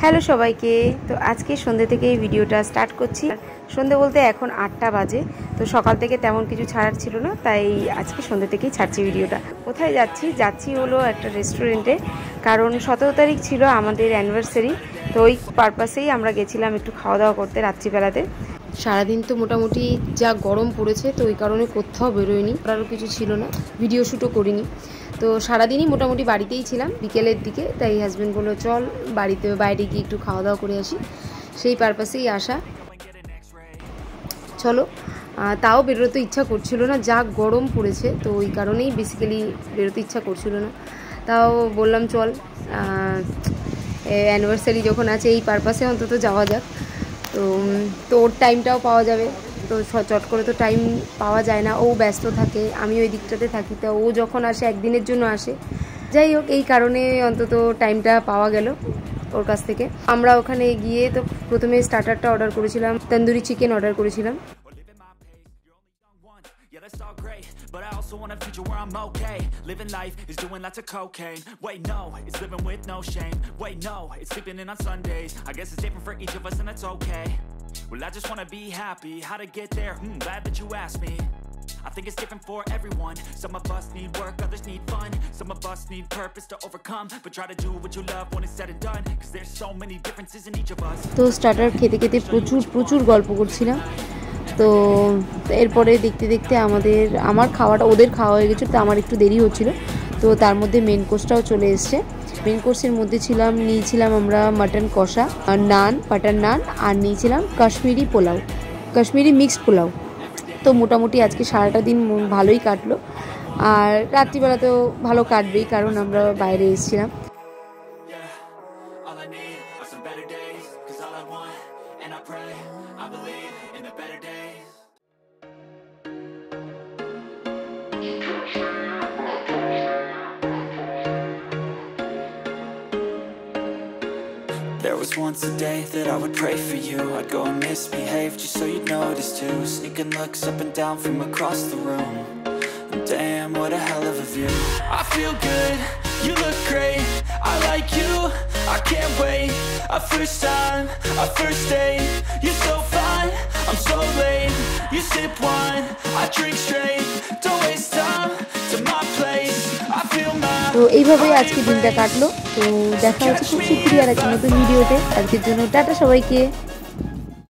Hello সবাইকে। তো আজকে সন্ধ্যে থেকে এই ভিডিওটা স্টার্ট করছি। সন্ধ্যে বলতে এখন 8টা বাজে। তো সকাল থেকে তেমন কিছু ছাড়ার ছিল না, তাই আজকে সন্ধ্যে থেকেই ছাড়ছি ভিডিওটা। কোথায় যাচ্ছি হলো একটা রেস্টুরেন্টে, কারণ 17 তারিখ ছিল আমাদের অ্যানিভার্সারি। তো ওই পারপাসেই আমরা গেছিলাম একটু খাওয়া দাওয়া করতে রাত্রিবেলাতে। সারাদিন তো মোটামুটি যা গরম পড়েছে, তো ওই কারণে কোথাও বেরোয়নি, আরও কিছু ছিল না, ভিডিও শ্যুটও করিনি। তো সারাদিনই মোটামুটি বাড়িতেই ছিলাম বিকেলের দিকে, তাই হাজব্যান্ড বললো চল বাইরে গিয়ে একটু খাওয়া দাওয়া করে আসি, সেই পারপাসেই আসা। চলো, তাও বেরোতে ইচ্ছা করছিল না, যা গরম পড়েছে, তো ওই কারণেই বেসিক্যালি বেরোতে ইচ্ছা করছিল না। তাও বললাম চল, অ্যানিভার্সারি যখন আছে এই পারপাসে অন্তত যাওয়া যাক। তো ওর টাইমটাও পাওয়া যাবে। তো চট করে তো টাইম পাওয়া যায় না, ও ব্যস্ত থাকে, আমি ওই দিকটাতে থাকি। তা ও যখন আসে একদিনের জন্য আসে, যাই হোক এই কারণে অন্তত টাইমটা পাওয়া গেল ওর কাছ থেকে। আমরা ওখানে গিয়ে তো প্রথমে স্টার্টারটা অর্ডার করেছিলাম, তন্দুরি চিকেন অর্ডার করেছিলাম। Yeah, that's all great, but I also want a future where I'm okay. Living life is doing lots of cocaine. Wait, no, it's living with no shame. Wait, no, it's sleeping in on Sundays. I guess it's different for each of us and that's okay. Well, I just want to be happy. How to get there? Glad that you asked me. I think it's different for everyone. Some of us need work, others need fun. Some of us need purpose to overcome. But try to do what you love when it's said and done. Cause there's so many differences in each of us. তো starter খেতে খেতে প্রচুর গল্প করছিলাম। তো এরপরে দেখতে দেখতে আমার খাওয়াটা ওদের খাওয়া হয়ে গেছিলো, তো আমার একটু দেরি হচ্ছিলো। তো তার মধ্যে মেন কোর্সটাও চলে এসছে। মেন কোর্সের মধ্যে নিয়েছিলাম আমরা মাটন কষা, বাটার নান, আর নিয়েছিলাম কাশ্মীরি মিক্সড পোলাও। তো মোটামুটি আজকে সারাটা দিন ভালোই কাটলো, আর রাত্রিবেলাতেও ভালো কাটবেই, কারণ আমরা বাইরে এসেছিলাম। There was once a day that I would pray for you. I'd go and misbehave just so you'd notice too. Sneaking looks up and down from across the room. And damn, what a hell of a view. I feel good, you look great, I like you, I can't wait. A first time, a first date, you're so fine, I'm so late. You sip wine, I drink straight. Don't waste time to my place, I feel my. তো এইভাবেই আজকে দিনটা কাটলো। তো দেখা হচ্ছে খুব শীঘ্রই আর একটা নতুন ভিডিওতে। আজকের জন্য টাটা সবাইকে।